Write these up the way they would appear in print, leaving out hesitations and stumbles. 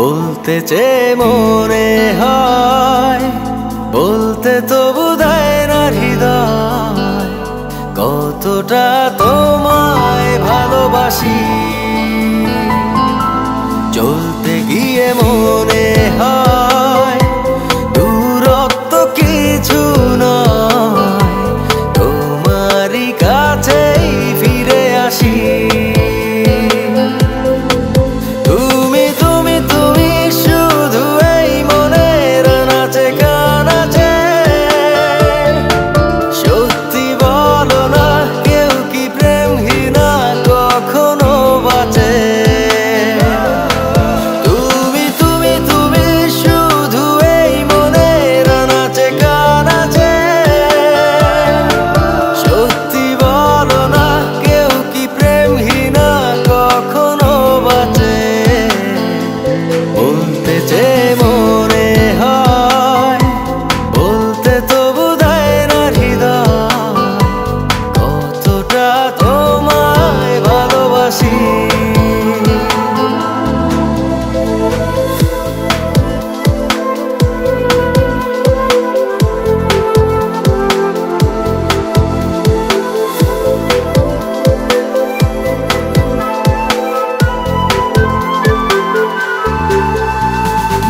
বলতে চেয়ে মনে হয়, বলতে তবু দেয় না হৃদয়, কতটা তোমায় ভালোবাসি। চলতে গিয়ে মনে হয় দূরত্ব কিছু নয়, তোমারই কাছেই ফিরে আসি।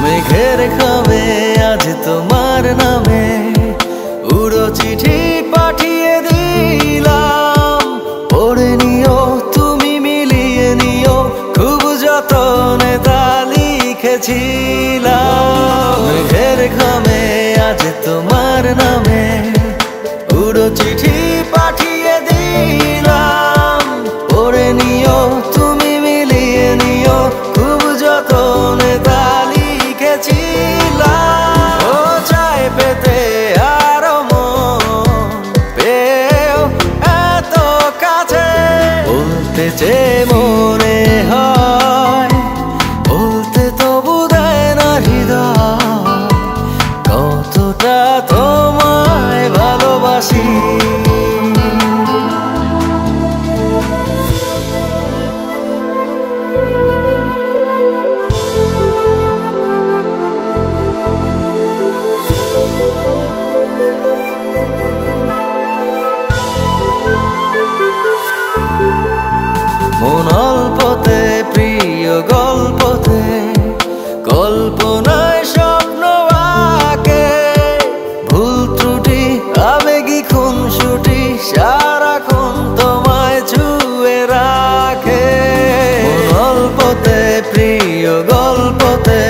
মেঘের খামে আজ তোমার নামে উড়ো চিঠি পাঠিয়ে দিলাম, পড়ে নিও তুমি মিলিয়ে নিও, খুব যতনে তা লিখেছিলাম। মেঘের খামে আজ তোমার নামে উড়ো চিঠি পাঠিয়ে দিলাম, পড়ে নিও তুমি মিলিয়ে নিও, খুব যতনে তা ও চাই পেতে আরো মন পেও এত কাছে। বলতে চেয়ে মনে হয়, বলতে তবু দেয় না হৃদয়, কতটা তোমায় ভালোবাসি। মন অল্পতে প্রিয় গল্পতে, কল্পনায় স্বপ্ন আঁকে, ভুল ত্রুটি আবেগী খুনসুটি সারাক্ষণ তোমায় ছুঁয়ে রাখে। মন অল্পতে প্রিয় গল্পতে,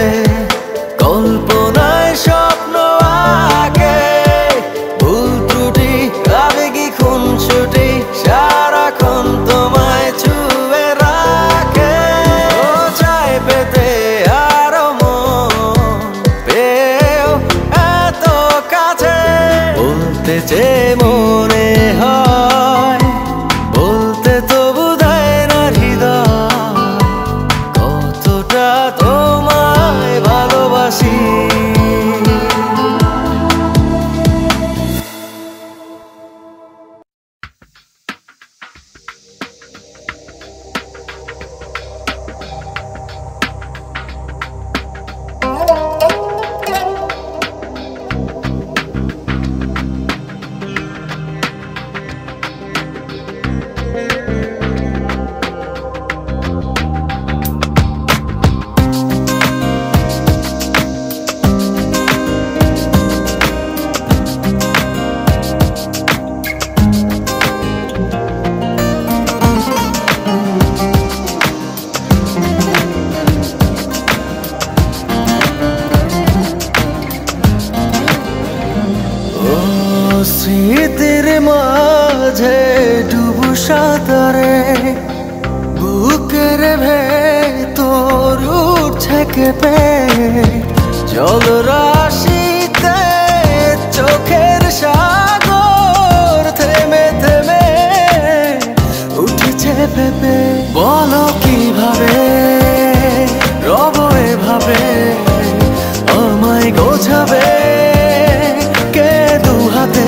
কল্পনায় স্বপ্ন আঁকে, ভুল ত্রুটি আবেগী খুনসুটি সারাক্ষণ তোমায় ছুঁয়ে রাখে। ও চাই পেতে আরো মন পেও এত কাছে। বলতে চেয়ে মনে হয়, বলতে তবু দেয় না হৃদয়, কতটা তোমায় ভালোবাসি। স্মৃতির মাঝে ডুবু সাঁতারে, বুকের ভেতর উঠছে কেঁপে, জল রাশিতে চোখের সাগর থেমে থেমে উঠেছে ভেবে। বলো কিভাবে রব এভাবে আমায় গোছাবে, কে দু হাতে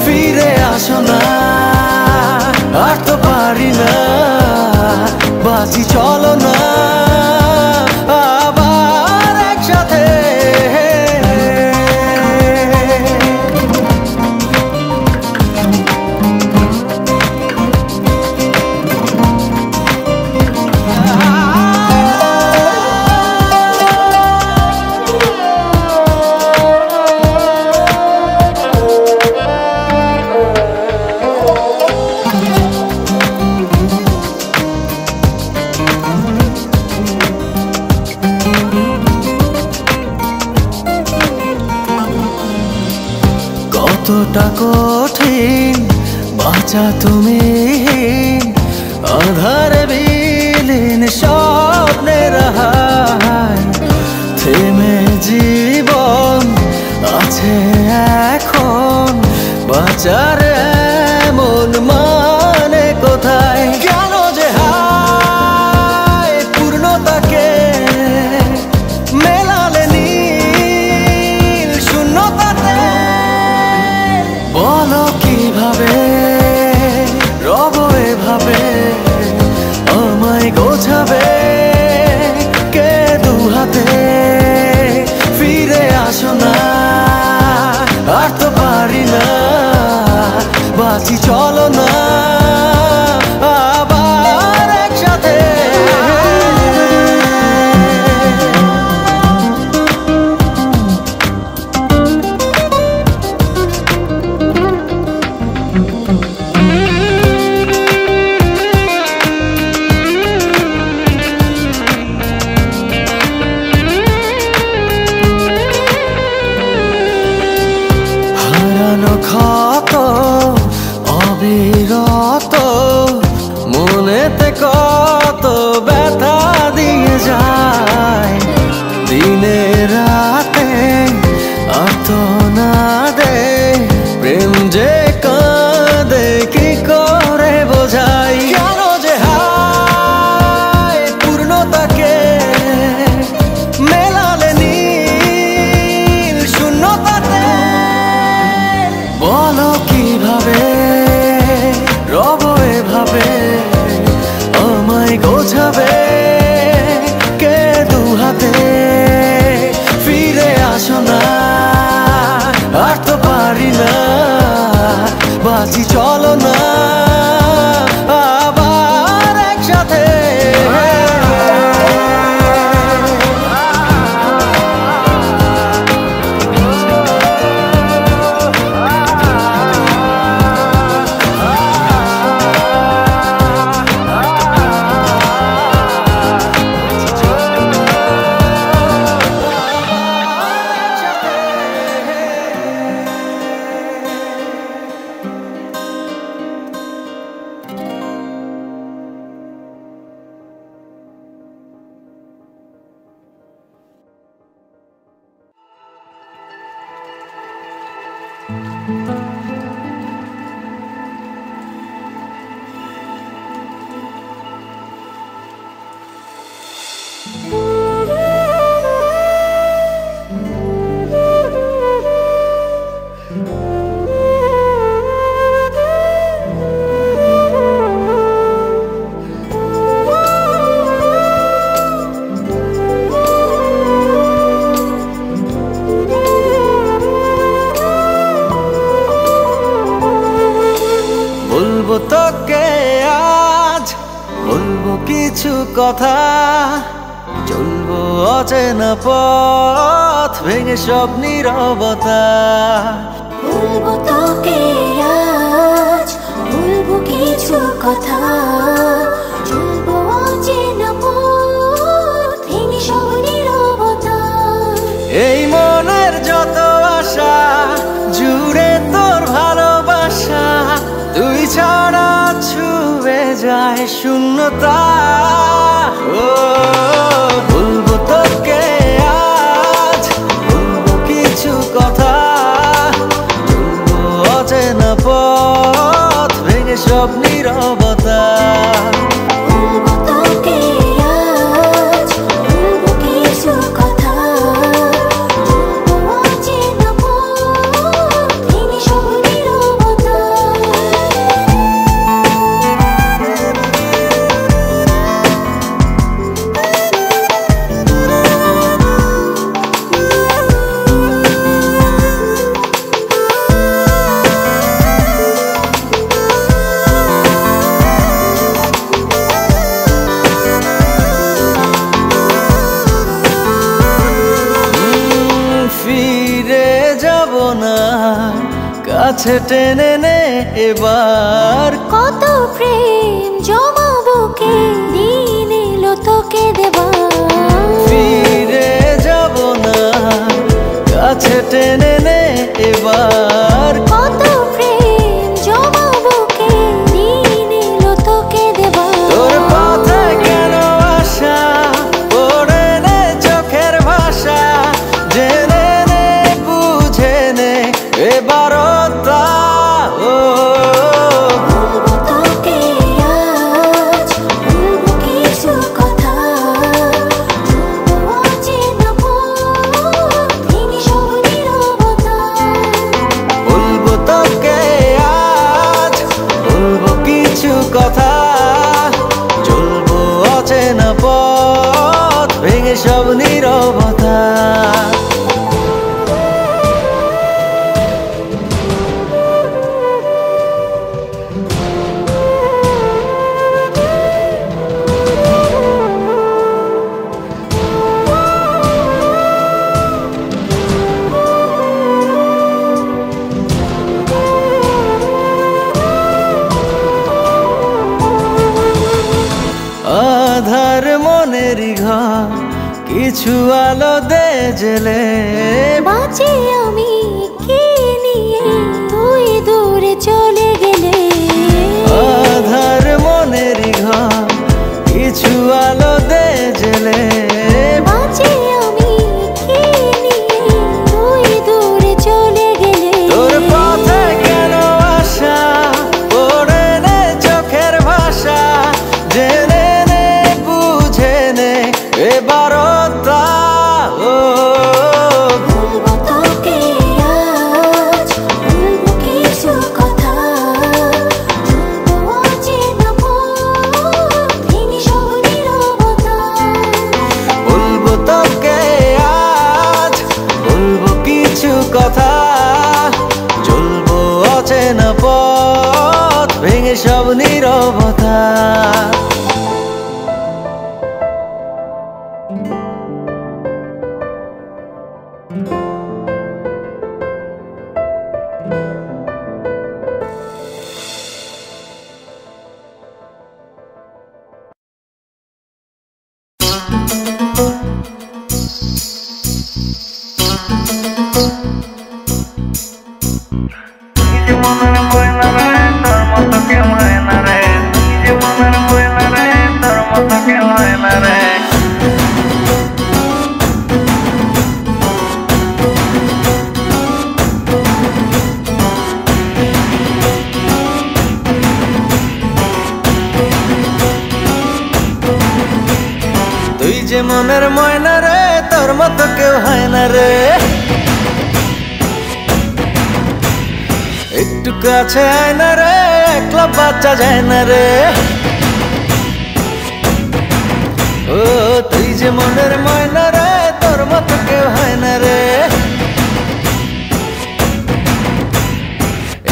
ফিরে আসো না, আর তো পারি না, বাঁচি চলো না কতটা কঠিন বাঁচা তুমি, আধারে বিলীন স্বপ্নের হায়। থেমে জীবন আছে এখন, বাঁচার এমন মানে কোথায়? কেন যে হায় পূর্ণতাকে মেলালে নীল শূন্যতাতে। বলো কিভাবে রব এভাবে, আমায় গোছাবে কে দুহাতে? ফিরে আসো না, আর তো পারি না, বাঁচি চলো না আবার একসাথে। হারানো ক্ষত অবিরত মনেতে কত ব্যথা দিয়ে যায়। দিনে রাতে আর্তনাদে প্রেম যে কাঁদে কি করে বোঝাই? কেন যে হায় পূর্ণতাকে মেলালে নীল শূন্যতাতে। বলো কিভাবে রব এভাবে, আমায় গোছাবে কে দুহাতে? ফিরে আসো না, আর তো পারি না, বাঁচি চলো না আবার একসাথে। বলবো তোকে আজ, বলবো কিছু কথা, চলবো অচেনা পথ ভেঙে সব নীরবতা। বলবো তোকে আজ, বলবো কিছু কথা, চলবো অচেনা পথ ভেঙে সব নীরবতা। এই মনের যত আশা জুড়ে তোর ভালোবাসা, তুই ছাড়া ছুঁয়ে যায় শূন্যতা। ও বলবো তোকে আজ, বলবো কিছু কথা, চলবো অচেনা পথ ভেঙে সব নীরবতা। বলবো তোকে আজ, বলবো কিছু কথা, চলবো অচেনা পথ ভেঙে সব নীরবতা। কাছে টেনে নে এবার, কত প্রেম জমাবো কে, দিন এলো তোকে দেবার। ফিরে যাব না, কাছে টেনে নে এবার। সব নীরবতা। আধার মনেরই ঘর কিছু আলো দে জেলে, বাঁচি আমি কি নিয়ে তুই দূরে চলে গেলে। আধার মনেরই ঘর কিছু আলো দে জেলে, বাঁচি আমি কি নিয়ে তুই দূরে চলে গেলে। তোর পথে কেন আসা পড়ে নে চোখের ভাষা, জেনে নে বুঝে নে এবারতা। ও বলবো তোকে আজ, বলবো কিছু কথা, বলবো অচেনা পথ, ভেঙে সব নীরবতা। বলবো তোকে আজ, বলবো কিছু কথা, চলবো অচেনা পথ, ভেঙে সব নীরবতা। তুই যে মনের ময়না রে, তোর মতো কেউ হয় না রে। একটু কাছে আয় না রে, একলা বাচ্চা যায় না রে। ও তুই যে মনের ময়না রে, তোর মতো কেউ হয় না রে।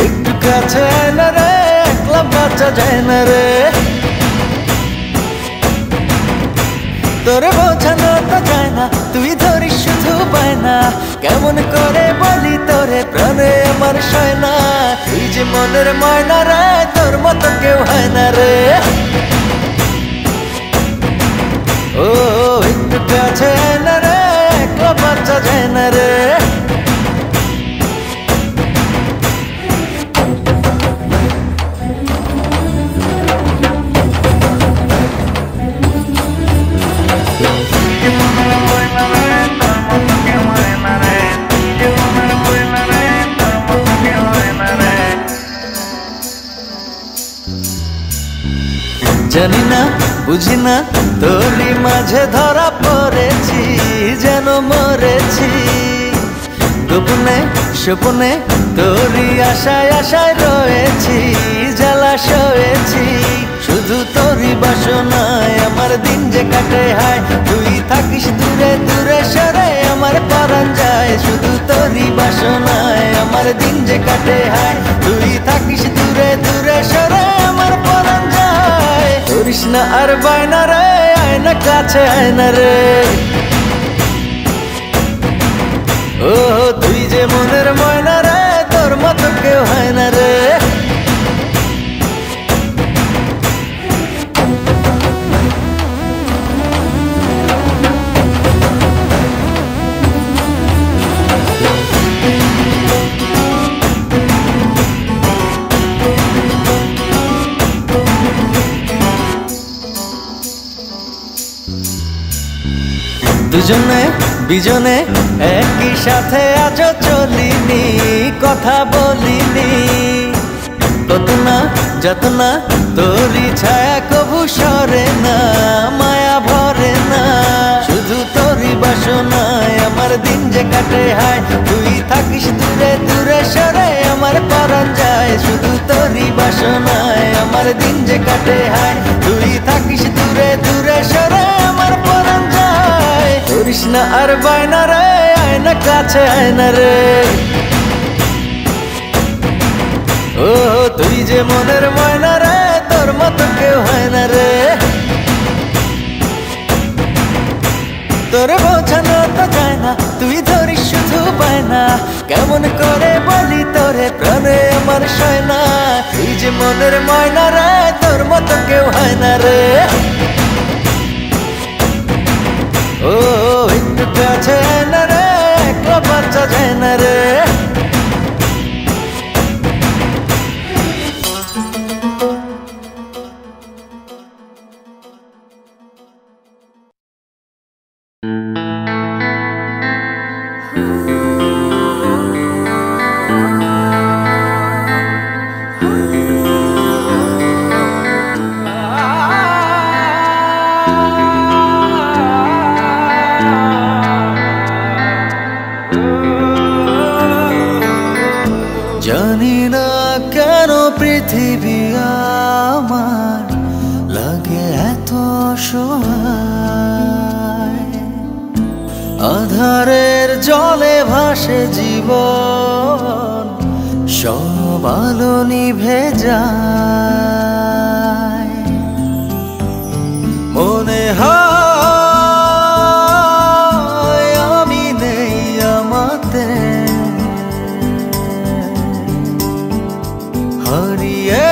একটু কাছে আয় না রে, একলা বাচ্চা যায় না রে। তোরে বোঝানো তো যায় না, তুই ধরিস শুধু পায় না। কেমন করে বলি তোরে প্রাণে আমার সয় না। তুই যে মনের ময়না রে, তোর মতো কেউ হয় না রে। ও একটু কাছে আয় না রে, একলা বাচ্চা যায় না রে। জানি না বুঝি না তোরই মাঝে ধরা পড়েছি, যেন মরেছি। গোপনে স্বপনে তোরই আশায় আশায় রয়েছি, জ্বালা সয়েছি। শুধু তোরই বাসনায় আমার দিন যে কাটে হায়, তুই থাকিস দূরে দূরে সরে আমার পরাণ যায়। শুধু তোরই বাসনায় আমার দিন যে কাটে হায়, তুই থাকিস দূরে দূরে সরে আমার পরাণ যায়। করিস না আর বায়না রে, আয় না কাছে আয় না রে। ও তুই যে মনের ময়না রে, তোর মতো কেউ হয় না রে। দুজনে বিজনে একই সাথে আজ চলিনি, কথা বলিনি। কত না যত না তোরই ছায়া কবু সরে না, মায়া ভরে না। শুধু তোরই বাসনায় আমার দিন যে কাটে হায়, তুই থাকিস দূরে দূরে সরে আমার পরাণ যায়। শুধু তোরই বাসনায় আমার দিন যে কাটে হায়, তুই থাকিস দূরে দূরে সরে আমার পরাণ যায়। করিস না আর বায়না রে, আয়না কাছে আয়না রে। ও তুই যে মনের ময়না রে, তোর মতো কেউ হয় না রে। তোরে বোঝানো তো যায় না, তুই ধরিস শুধু পায় না। কেমন করে বলি তোরে, প্রাণে আমার সয় না। তুই যে মনের ময়না রে, তোর মতো কেউ হয় না রে। ও একটু কাছে আয় না রে, একলা বাচ্চা যায় না রে। জানি না কেন পৃথিবী আমার লাগে এত অসহায়। আধারের জলে ভাসে জীবন, সব আলো নিভে যায়। মনে হয় আমি নেই আমাতে, হারিয়ে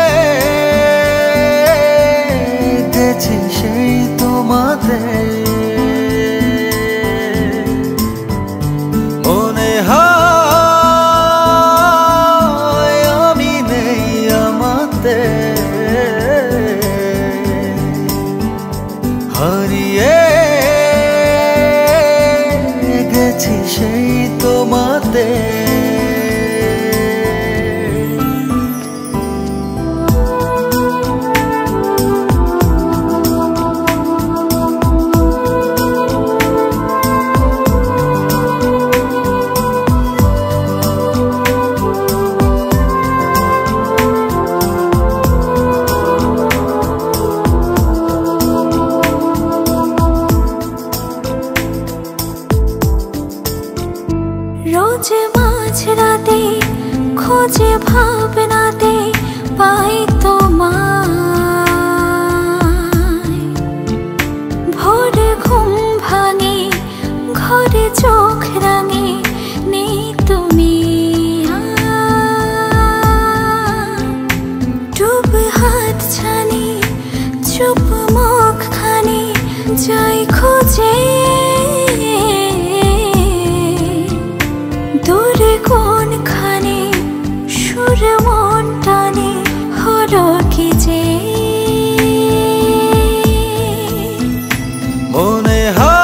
গেছি সেই তোমাদের। মনে হয় আমি নেই আমাতে, হারিয়ে গেছি সেই তোমাদের। রোজ মাঝরাতে খোঁজে ভাবনাতে পাই তোমায়। ভোরে ঘুম ভাঙে, ঘরে চোখ রাঙে, নেই তুমি। ডুব হাত ছানি, চুপ মুখ খানি, যাই খোঁজে দূরে কোনখানে। সুর মন টানে, হলো কি যে মনে হয়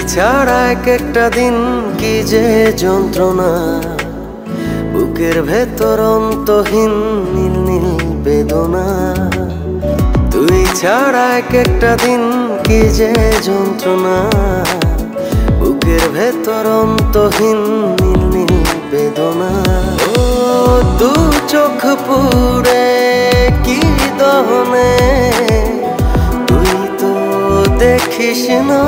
ছাড়া এক একটা দিন কি যে যন্ত্রণা, বুকের ভেতর অন্তহীন নীল নীল বেদনা। তুই ছাড়া এক একটা দিন কি যে যন্ত্রণা, বুকের ভেতর অন্তহীন নীল নীল বেদনা। ও দু চোখ পুরে কি দহনে, তুই তো দেখিস না।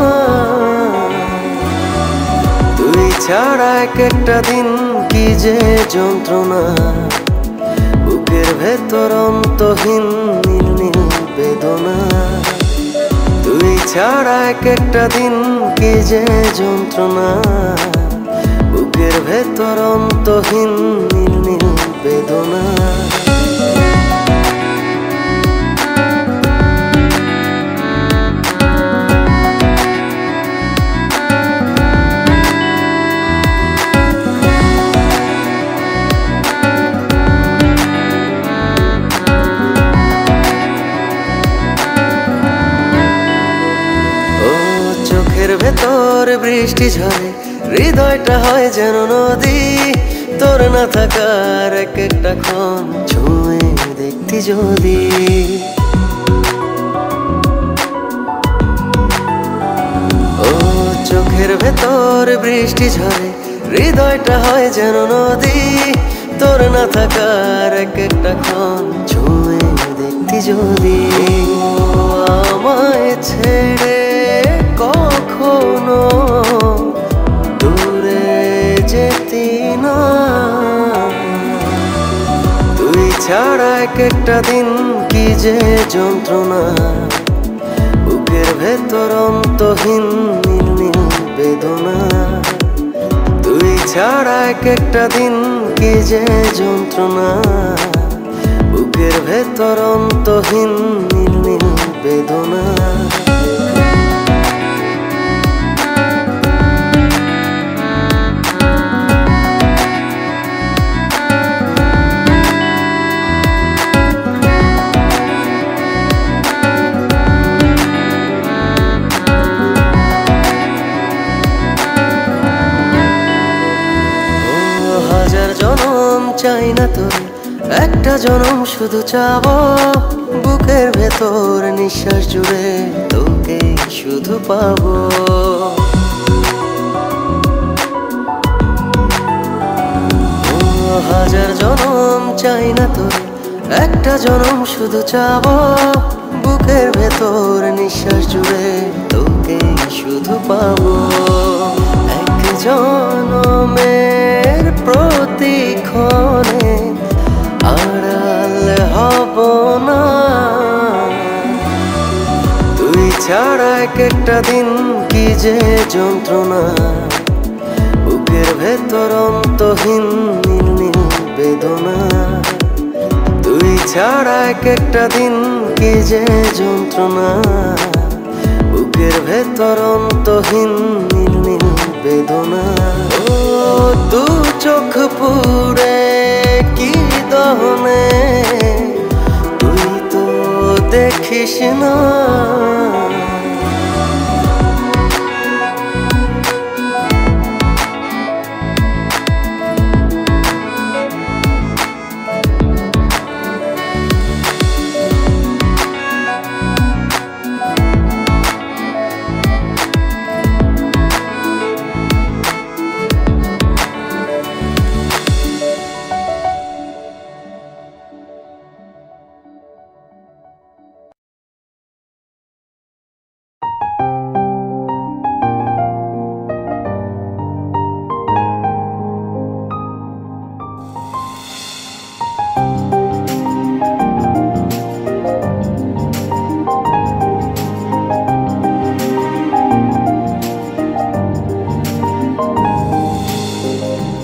তুই ছাড়া এক একটা দিন কি যে যন্ত্রণা, বুকের ভেতর অন্তহীন নীল নীল বেদনা। তুই ছাড়া এক একটা দিন কি যে যন্ত্রণা, বুকের ভেতর অন্তহীন নীল নীল বেদনা। চোখের ভেতর বৃষ্টি ঝরে, হৃদয়টা হয় যেন নদী। তোর না থাকার এক একটা ক্ষণ ছুঁয়ে দেখতি যদি। ও চোখের ভেতর বৃষ্টি ঝরে, হৃদয়টা হয় যেন নদী। তোর না থাকার এক একটা ক্ষণ ছুঁয়ে দেখতি যদি। আমায় ছেড়ে কখনো দূরে যেতি না। তুই ছাড়া এক একটা দিন কি যে যন্ত্রণা, বুকের ভেতর অন্তহীন নীল নীল বেদনা। তুই ছাড়া এক একটা দিন কি যে যন্ত্রণা, বুকের ভেতর অন্তহীন নীল নীল বেদনা। হাজার জনম চাই না তোর, একটা জনম শুধু চাবো। বুকের ভেতর নিঃশ্বাস জুড়ে তোকে শুধু পাবো। হাজার জনম চাই না তোর, একটা জনম শুধু চাবো। বুকের ভেতর নিঃশ্বাস জুড়ে তোকে শুধু পাবো। এক জনমের প্রতিক্ষণে আড়াল হব না। তুই ছাড়া এক একটা দিন কি যে যন্ত্রণা, বুকের ভেতর অন্তহীন নীল নীল বেদনা। তুই ছাড়া এক একটা দিন কি যে যন্ত্রণা, বুকের ভেতর অন্তহীন নীল নীল বেদনা। ও দু চোখ পুরে কি দহনে, তুই তো দেখিস না।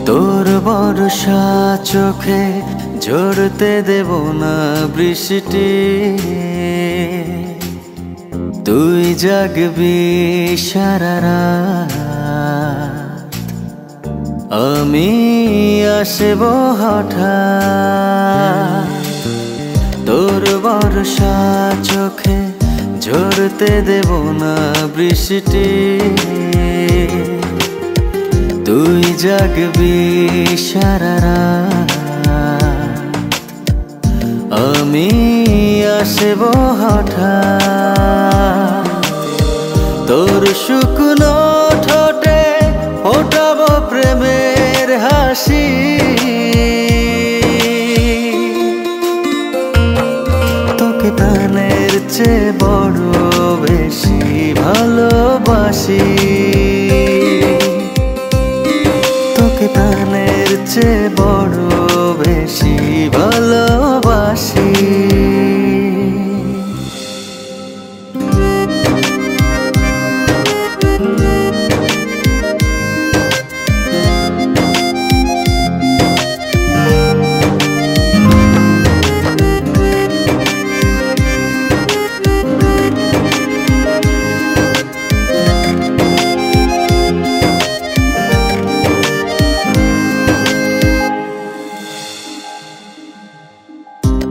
তোর বর্ষা চোখে ঝরতে দেব না বৃষ্টি। তুই জাগবি সারা রাত, আমি আসব হঠাৎ। তোর বর্ষা চোখে ঝরতে দেব না বৃষ্টি, তুই জাগবি সারা রাত, আমি আসব হঠাৎ। তোর শুকনো ঠোঁটে ফোটাবো প্রেমের হাসি, তোকে প্রাণের চেয়ে বড় বেশি ভালোবাসি, তোকে প্রাণের চেয়ে বড় বেশি ভালোবাসি।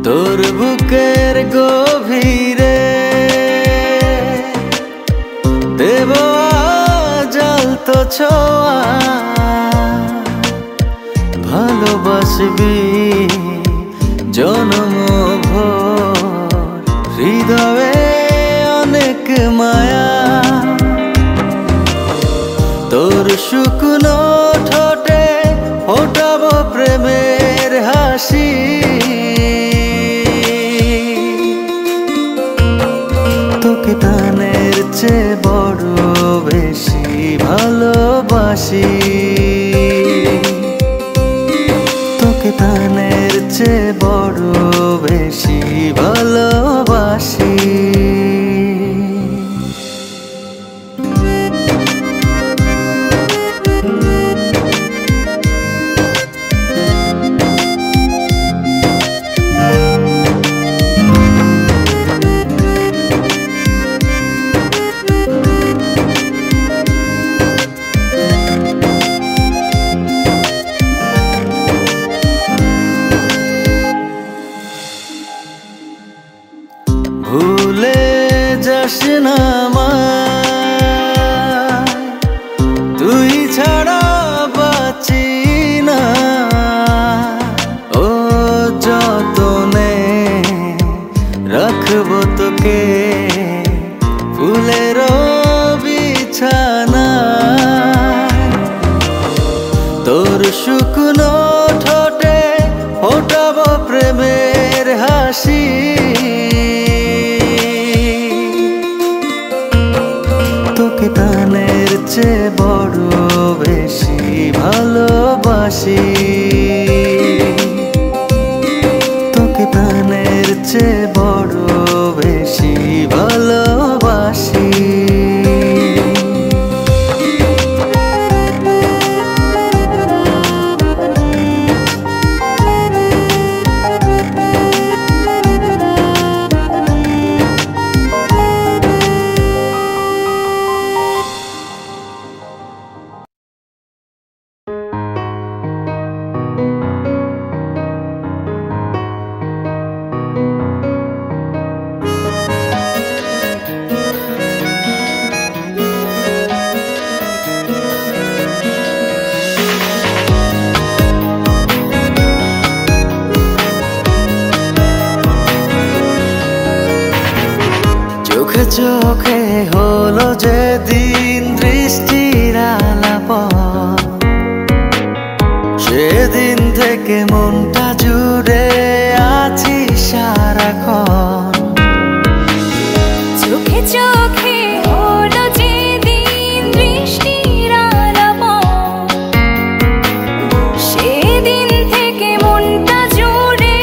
তোর বুকের গভীরে দেব জ্বলতো ছোঁয়া, ভালোবাসবি জনম ভোর, হৃদয়ে অনেক মায়া। তোর শুকনো ঠোঁটে ফোটাবো প্রেমের হাসি, তোকে প্রাণের চেয়ে বড় বেশি ভালোবাসি, তোকে প্রাণের চেয়ে বড় বেশি ভালোবাসি। ভুলে যাস না আমায়, তুই ছাড়া বাঁচি না, ও যতনে রাখবো তোকে ফুলের বিছানা। তোর শুকনো ঠোঁটে ফোটাবো প্রেমের হাসি, তোকে প্রাণের চেয়ে বড় বেশি ভালোবাসি, তোকে প্রাণের চেয়ে বড় বেশি ভালোবাসি। চোখে চোখে হলো যেদিন দৃষ্টির আলাপন, সেদিন থেকে মনটা জুড়ে আছি সারাক্ষণ। চোখে চোখে হলো যেদিন দৃষ্টির আলাপন, সেদিন থেকে মনটা জুড়ে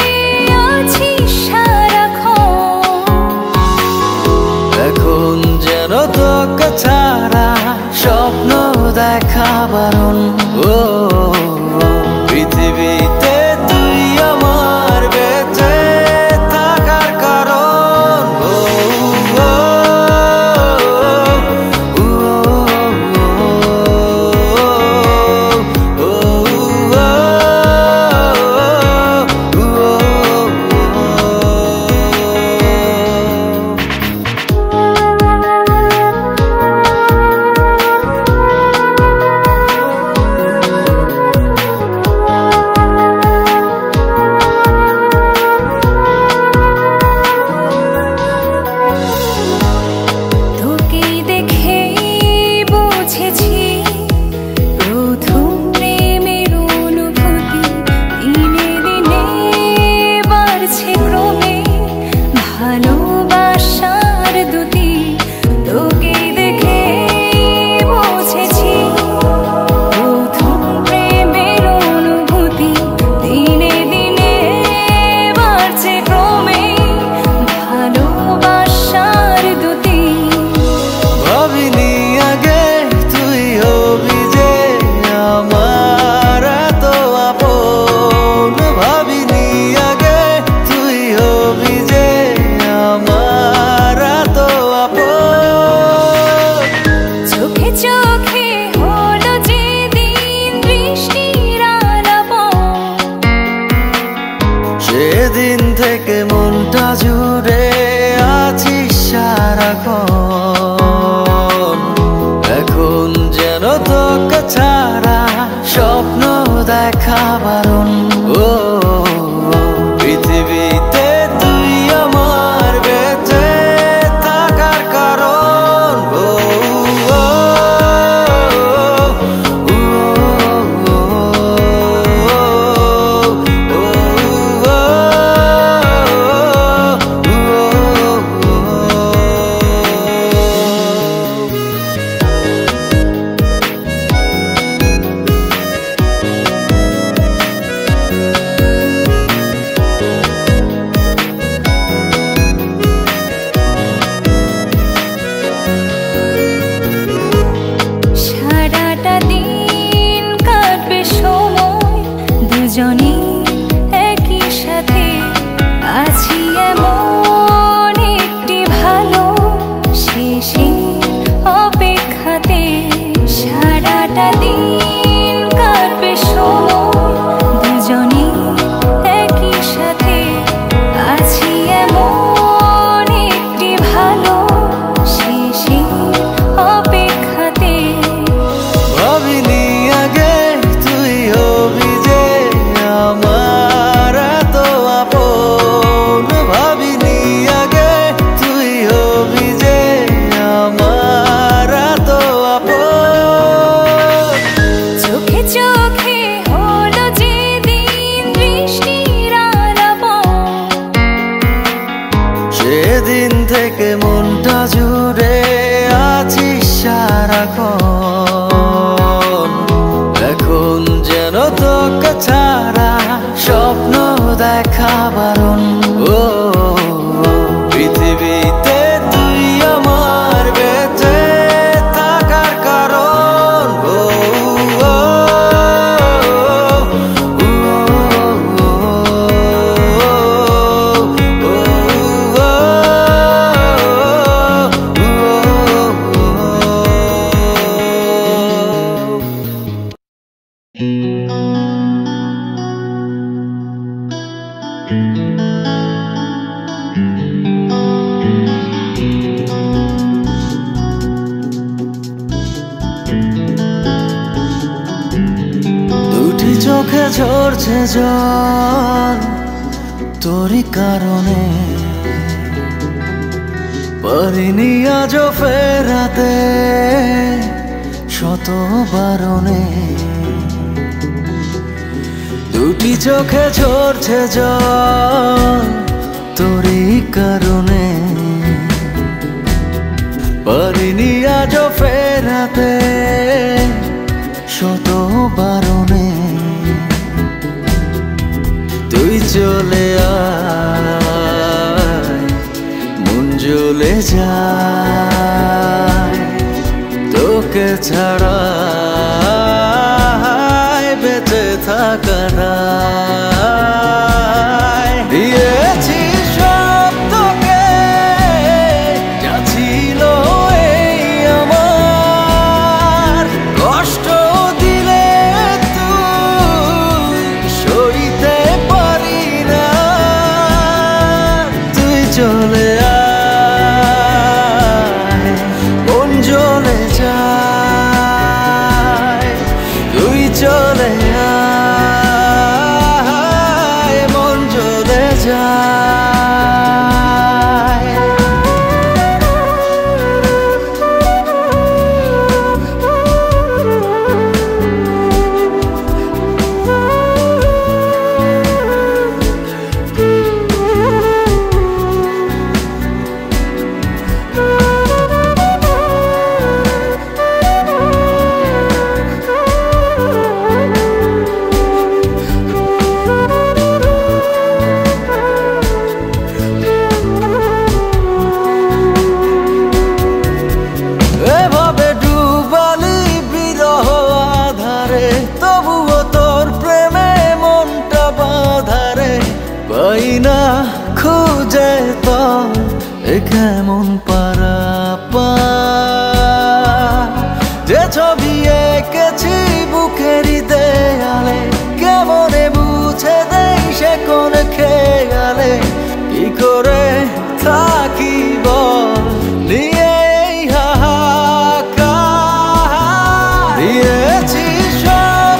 আছি সারাক্ষণ। এখন যেন তোকে ছাড়া স্বপ্ন দেখা বারণ, ও পৃথিবীতে তুই আমার বেঁচে থাকার কারণ। স্বপ্ন দেখা বারণ। ও পৃথিবীতে তুই আমার বেঁচে থাকার কারণ। ও দুজনে একই সাথে আছি এমন একটি ভালো শেষের অপেক্ষাতে। সারাটা দিন কাটবে সময় দুজনে একই সাথে আছি এমন একটি ভালো শেষের অপেক্ষাতে। ভাবিনি আগে তুই হবি যে আমার এত আপন। ভাবিনি আগে তুই হবি যে আমার এত আপন। চোখে চোখে হলো যেদিন বৃষ্টির আলাপন, সেদিন থেকে মনটা জুড়ে আছিস সারাক্ষণ। এখন যেন তোকে ছাড়া স্বপ্ন দেখা বারণ। ও পৃথিবীতে তুই আমার বেঁচে থাকার কারণ। ও দুটি চোখে ঝরছে জল তোরই কারণে। পারিনি আজও ফেরাতে শত বারণে। দুটি চোখে ঝরছে জল তোরই কারণে। পারিনি আজও ফেরাতে শত বারণে। তুই চলে আয় মন জ্বলে যায়। তোকে ছাড়া বেঁচে থাকা দায়। দিয়েছি সব তোকে যা ছিল এই আমার। কষ্ট দিলে তুই সইতে পারি না। তুই চলে আয় মন জ্বলে যায়। তুই চলে আয় মন জ্বলে যায়। এভাবে ডুবালি বিরহ আধারে, তবুও তোর প্রেমে মনটা বাঁধারে। পাই না খুঁজে তো এ কেমন পারাপা। যে ছবি এঁকেছি বুকেরই দেয়ালে, কেমনে বুঝে দেই সে কোন খেয়ালে। কি করে থাকি বল নিয়ে দিয়েছি সব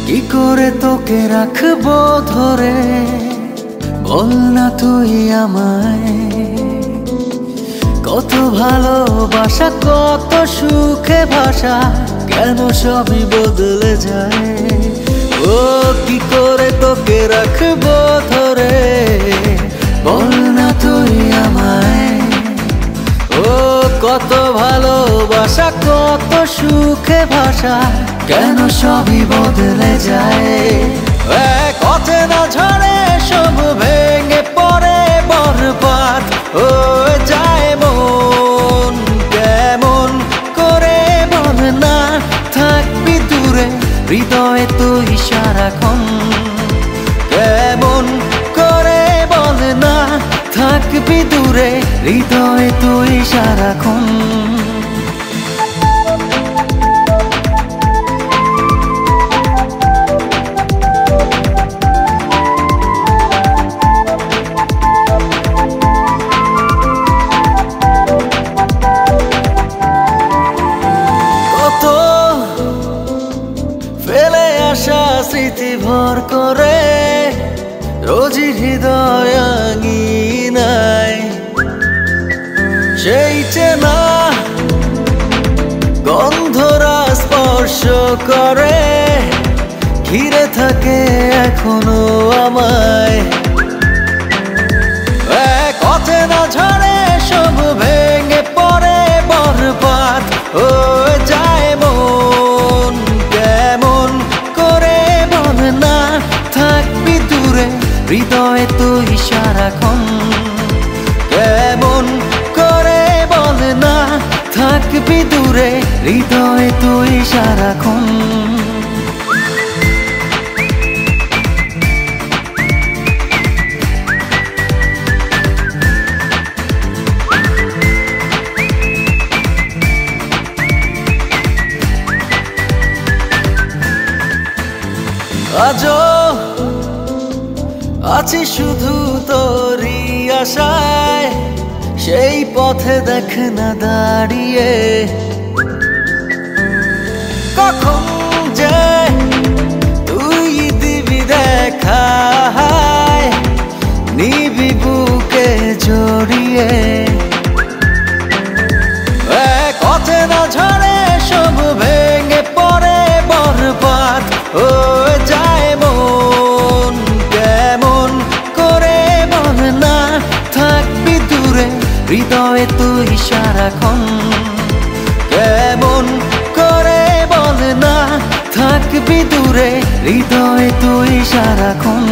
কি করে তোকে রাখবো ধরে, বল না তুই আমায়। কত ভালোবাসা, কত সুখে ভাষা, কেন সবই বদলে যায়। ও কি করে তোকে রাখবো ধরে, বল না তুই আমায়। ও কত ভালোবাসা, কত সুখে ভাষা, কেন সবই বদলে যায়। কথা না ঝরে সব ভেঙে পড়ে বরবাদ হয়ে যায় মন। কেমন করে বল না থাকবি দূরে, হৃদয়ে তুই সারাক্ষণ। কেমন করে বল না থাকবি দূরে, হৃদয়ে তুই সারাক্ষণ। ফেলে আসা স্মৃতি ভর করে রোজই হৃদয় আঙিনায়, সেই চেনা গন্ধরা স্পর্শ করে ঘিরে থাকে এখনো আমায়। কথা না ঝরে সব ভেঙে পড়ে বরবাদ হয়ে যায় মন। কেমন করে বল না থাকবি দূরে, হৃদয়ে তুই সারাক্ষণ। কেমন করে বল না থাকবি দূরে, হৃদয়ে তুই সারাক্ষণ। আজও আছি শুধু তোরই আশায়, সেই পথে দেখ না দাঁড়িয়ে। কখন যে তুই দিবি দেখা, নিবি বুকে জড়িয়ে। কথা না ঝরে সব ভেঙে পড়ে বরবাদ হয়ে যায় মন। কেমন করে বল না থাকবি দূরে, হৃদয়ে তুই সারাক্ষণ। কেমন করে বল না থাকবি দূরে, হৃদয়ে তুই সারাক্ষণ।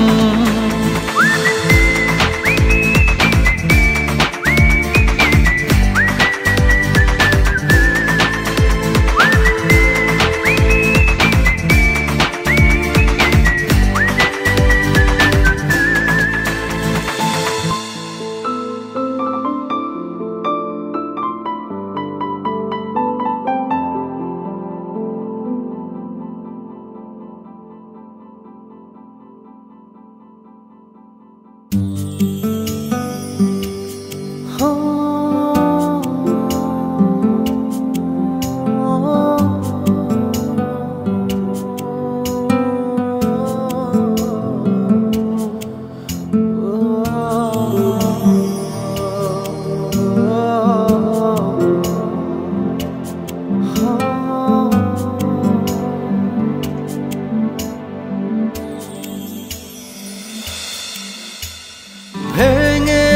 ভেঙে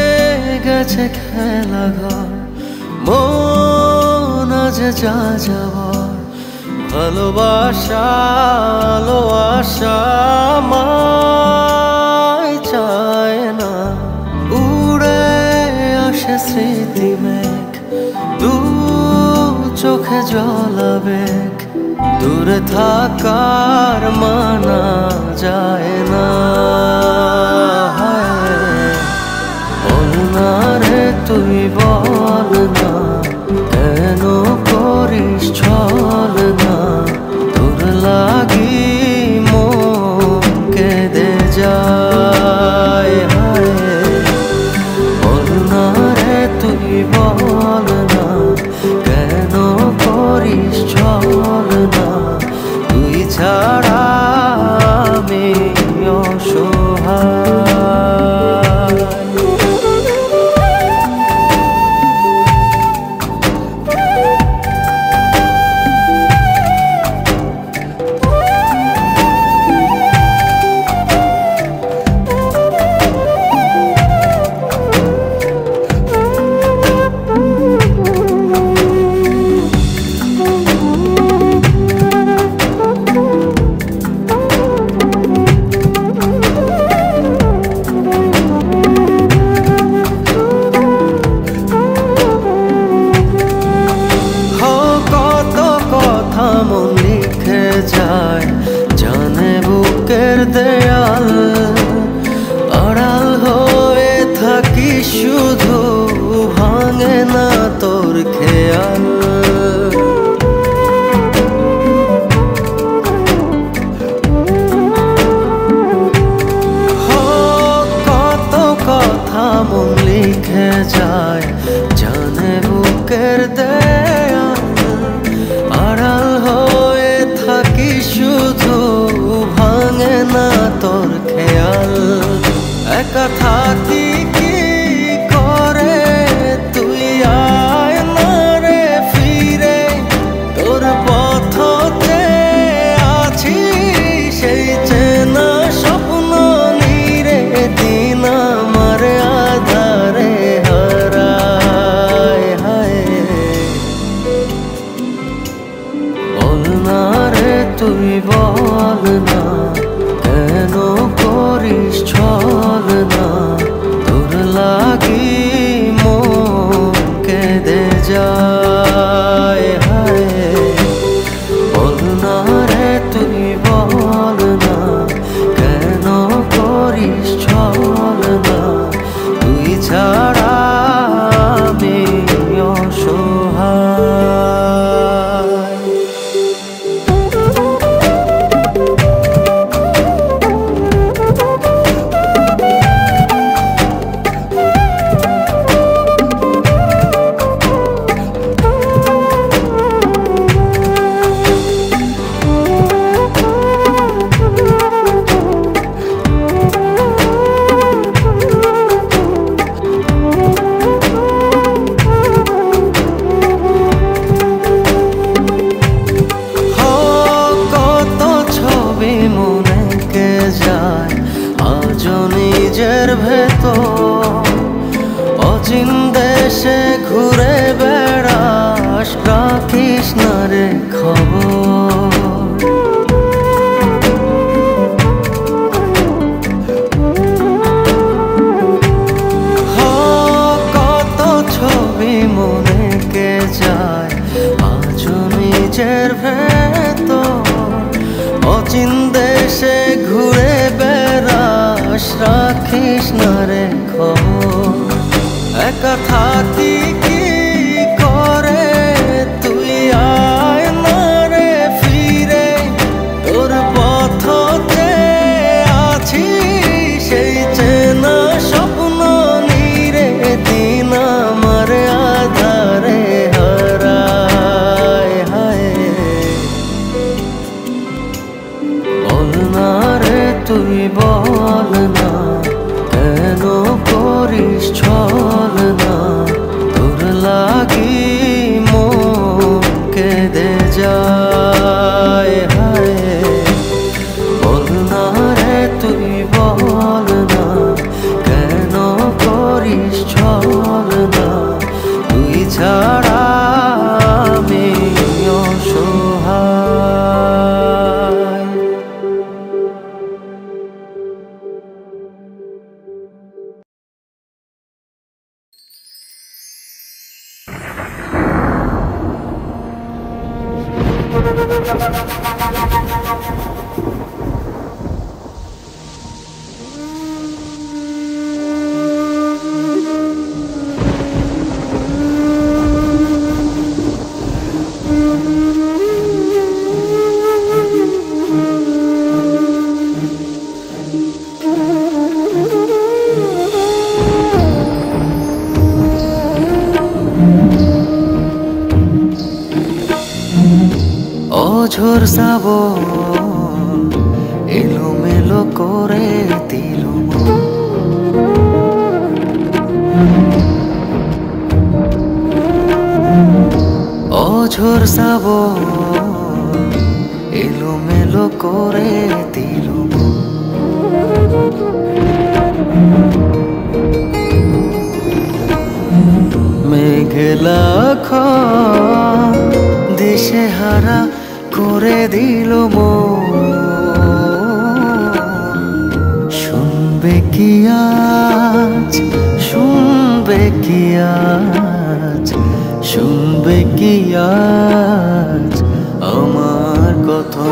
গেছে খেলা ঘর, মন আজ যা যাবার। ভালোবাসা আলো আশা আমায় চায় না। উড়ে আসে স্মৃতি মেঘ, দু চোখে জল আবেগ, দূরে থাকার মানা যায় না। বল না রে তুই বল না, কেন করিস ছল না। তোর লাগি মন কেঁদে যায়। বল না রে তুই বল না, কেন করিস ছল না। তুই ছাড়া নিজের ভেতর অচিন দেশে ঘুরে বেড়াস রাখিস না রে খবর কত ছবি মনে কে যায় আজও নিজের ভেতর অচিন দেশে ঘুরে বেড়াস রাখিস না রে খবর একা থাকি কি করে তুই আয় না রে ফিরে তোর পথতে আছি সেই চেনা স্বপ্ন নিরে দিন আমার আধারে হারায় হায় বল না রে তুই বল না কেন করিস ছল না তোর লাগি মন কেঁদে যায় হায় বল না রে তুই বল না কেন করিস ছল না তুই ছাড়া আমি অসহায় অঝোর শ্রাবণ এলোমেলো করে দিল অঝোর শ্রাবণ এলোমেলো করে দিল মেঘলা দিশে হারা করে দিল শুনবে কি আজ শুনবে কি আজ শুনবে কি আজ আমার কথা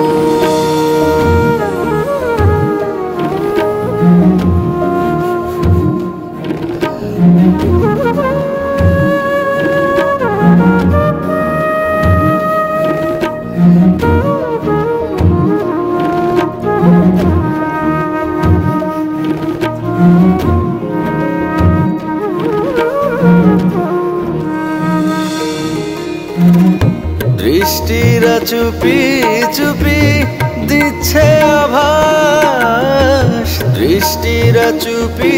দৃষ্টিরা চুপি চুপি দিচ্ছে আভাস দৃষ্টিরা চুপি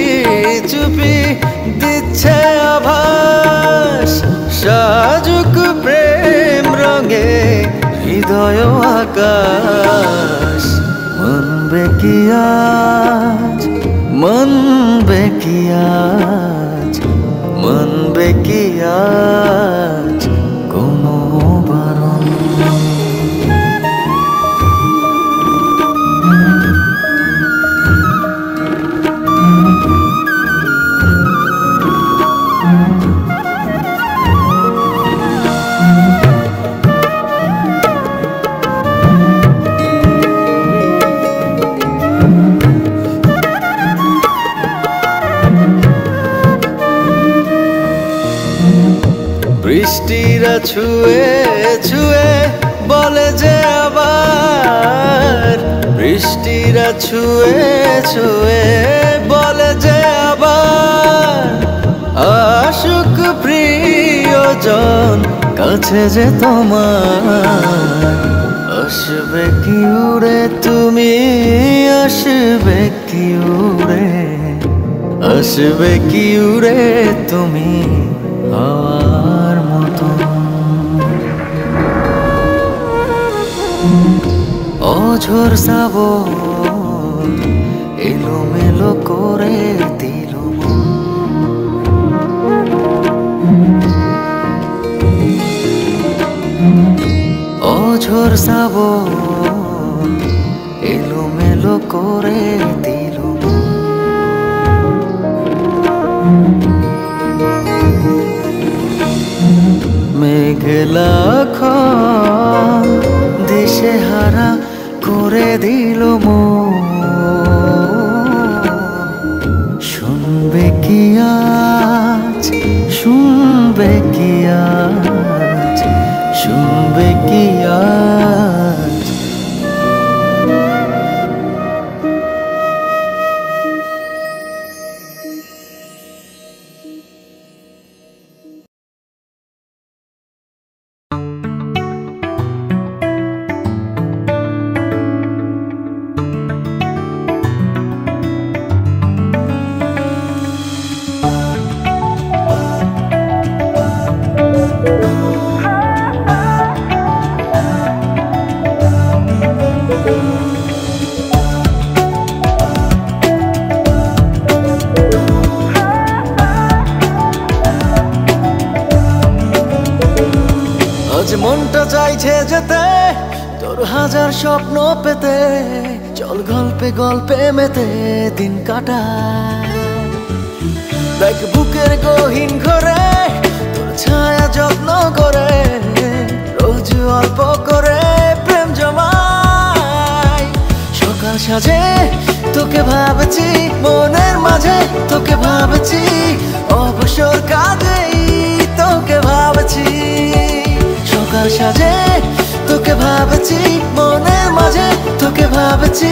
চুপি দিচ্ছে আভাস সাজুক প্রেম রঙে হৃদয় আকাশ মানবে কি আজ মানবে কি আজ মানবে কি আজ কোনো বারণ বৃষ্টিরা ছুঁয়ে ছুঁয়ে বলে যে আবার বৃষ্টিরা ছুঁয়ে ছুঁয়ে বলে যে আবার আশুক প্রিয়জন কাছে যে তোমার আসবে কি উড়ে তুমি আসবে কি উড়ে আসবে কি উড়ে তুমি হাওয়ার মতো অঝোর শ্রাবণ এলোমেলো করে দিল অঝোর শ্রাবণ এলোমেলো করে দিল মেঘলা দিশে হারা করে দিল শুনবে কি আজ শুনবে কি আজ শুনবে কি আজ আজ মনটা চাইছে যেতে তোর হাজার স্বপ্ন পেতে চল গল্পে গল্পে মেতে দিন কাটায় দেখ বুকের গহীন ঘরে তোর ছায়া যত্ন করে রোজ অল্প করে প্রেম জমায় সকাল সাজে তোকে ভাবছি মনের মাঝে তোকে ভাবছি অবসর কাজেই তোকে ভাবছি সকাল সাজে তোকে ভাবছি মনের মাঝে তোকে ভাবছি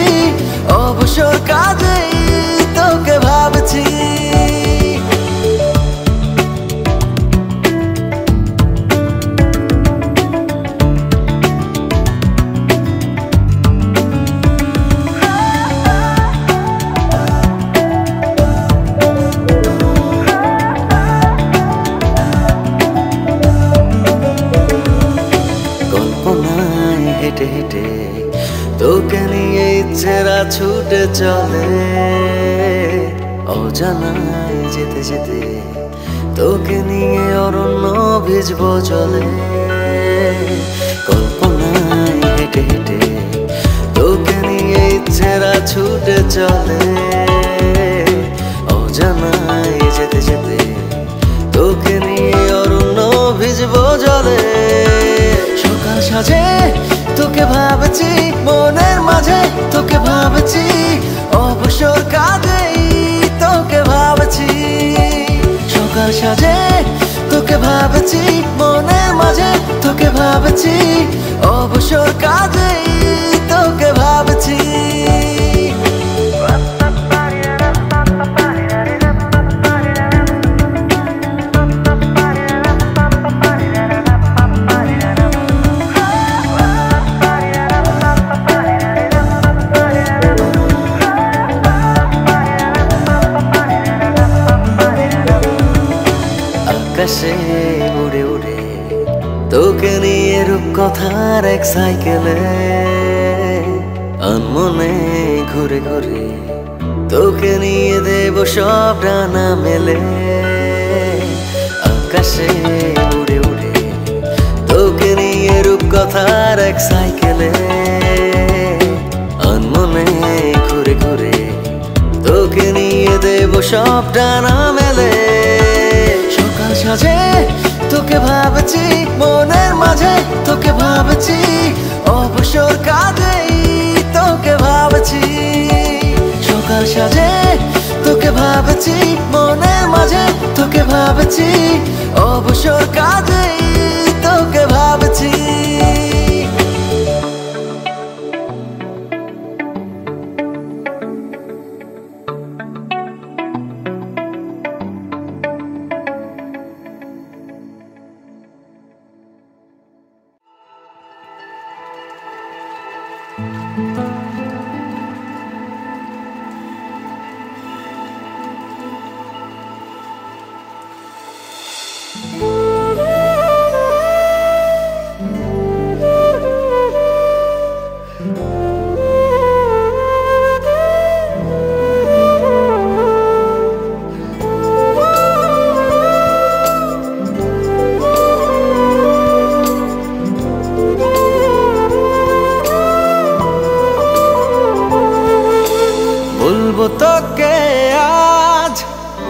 অবসর কাজেই তোকে ভাবছি হেঁটে হেঁটে তোকে নিয়ে ইচ্ছেরা ছুটে চলে অজানায় যেতে যেতে তোকে নিয়ে অরণ্য ভিজবো চলে কল্পনায় হেঁটে হেঁটে তোকে নিয়ে ইচ্ছেরা ছুটে চলে অজানায় যেতে যেতে তোকে নিয়ে অরণ্য ভিজবো জলে সকাল সাজে তোকে ভাবছি মনের মাঝে তোকে ভাবছি অবসর কাজেই তোকে ভাবছি সকাল সাজে তোকে ভাবছি মনের মাঝে তোকে ভাবছি অবসর কাজেই তোকে ভাবছি আকাশে উড়ে উড়ে তোকে নিয়ে রূপকথার এক সাইকেলে আনমনে ঘুরে ঘুরে তোকে নিয়ে দেব সব ডানা মেলে আকাশে উড়ে উড়ে তোকে নিয়ে রূপকথার এক সাইকেলে আনমনে ঘুরে ঘুরে তোকে নিয়ে দেব সব ডানা মেলে সকাল সাজে তোকে ভাবছি মনের মাঝে তোকে ভাবছি অবসর কাজেই তোকে ভাবছি সকাল সাজে তোকে ভাবছি মনের মাঝে তোকে ভাবছি অবসর কাজেই তোকে ভাবছি বলবো তোকে আজ,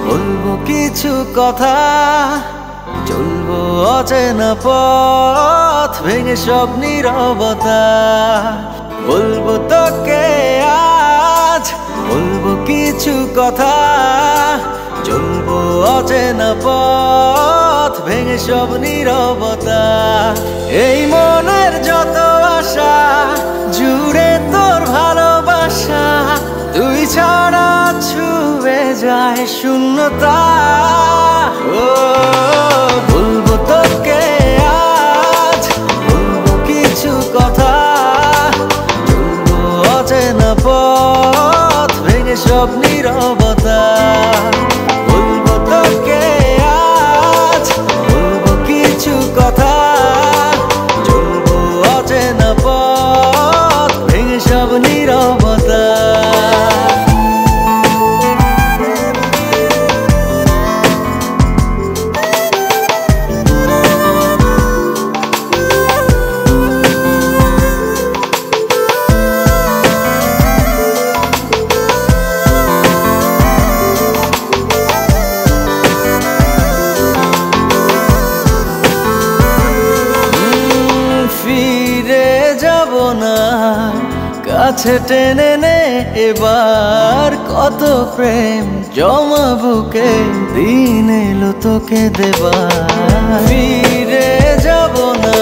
বলবো কিছু কথা, চলবো অচেনা পথ ভেঙে সব নীরবতা। বলবো তোকে আজ, বলবো কিছু কথা, চলবো অচেনা পথ ভেঙে সব নীরবতা। এই মনের যত আশা জুড়ে তোর ভালোবাসা, তুই ছাড়া ছুঁয়ে যায় শূন্যতা। ও বলবো তোকে আজ, বলবো কিছু কথা, চলবো অচেনা পথ ভেঙে সব নীরবতা। বলবো তোকে আজ, বলবো কিছু কথা, চলবো অচেনা পথ ভেঙে সব নীরবতা। কাছে টেনে নে এবার, কত প্রেম জমা বুকে, দিন এলো তোকে দেবার। ফিরে যাব না,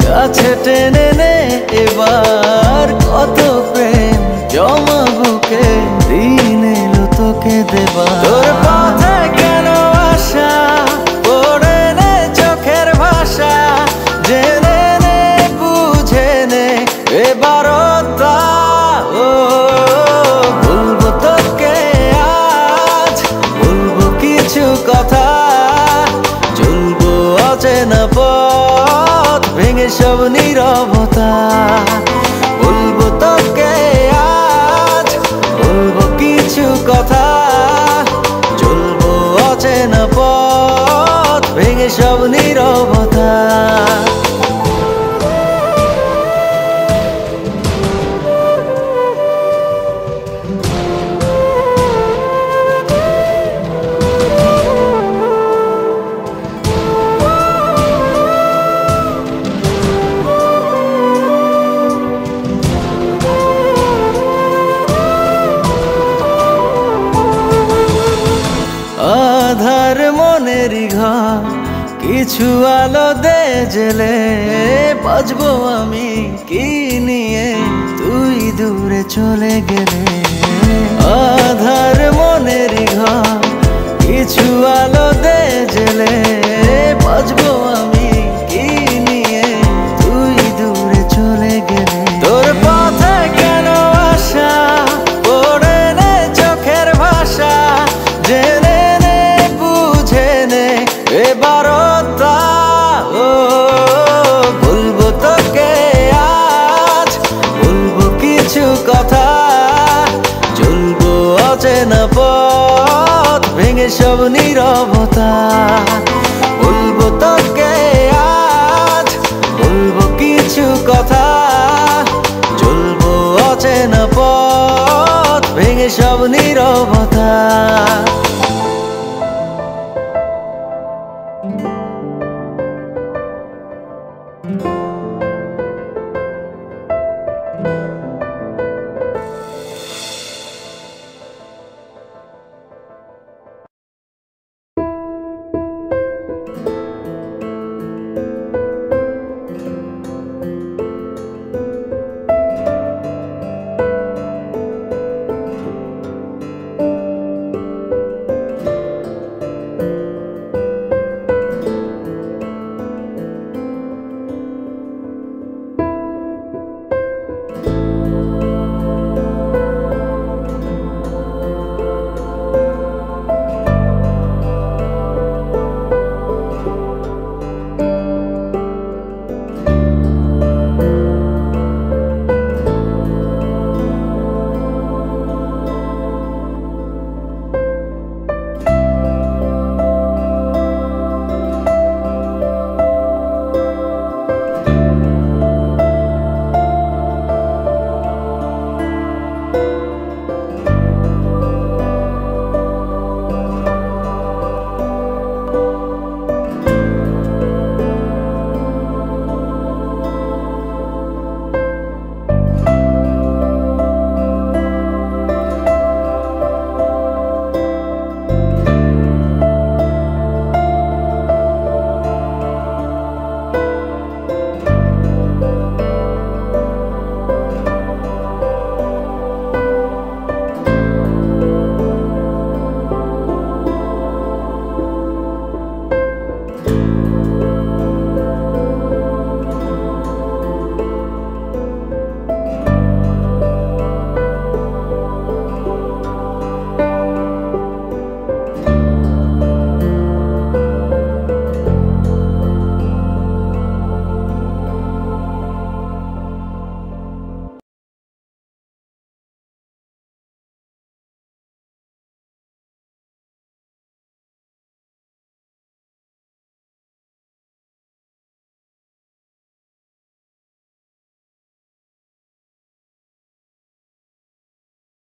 কাছে টেনে নে এবার, কত প্রেম জমা বুকে, দিন এলো তোকে দেবার। তোর পথে কেন আশা, পড়ে নে চোখের ভাষা, জেনে নে বুঝে নে এবারও। বলবো তোকে আজ, বলবো কিছু কথা, চলবো অচেনা পথ ভেঙে সব নীরবতা। বলবো তোকে আজ, বলবো কিছু কথা, চলবো অচেনা পথ ভেঙে সব নীরবতা। আধার মনেরই ঘর, কিছু আলো দে জেলে, বাজবো আমি কি নিয়ে তুই দূরে চলে গেলে। আধার মনেরই ঘর, কিছু আলো দে জেলে, বাজবো আমি কি নিয়ে তুই দূরে চলে গেলে। তোর পথে কেন আশা, পড়ে নে চোখের ভাষা, জেনে নে বুঝে নে এবারও তা। ও বলবো তোকে আজ, বলবো কিছু কথা, চলবো অচেনা পথ ভেঙে সব নীরবতা। বলবো তোকে আজ, বলবো কিছু কথা, চলবো অচেনা পথ ভেঙে সব নীরবতা।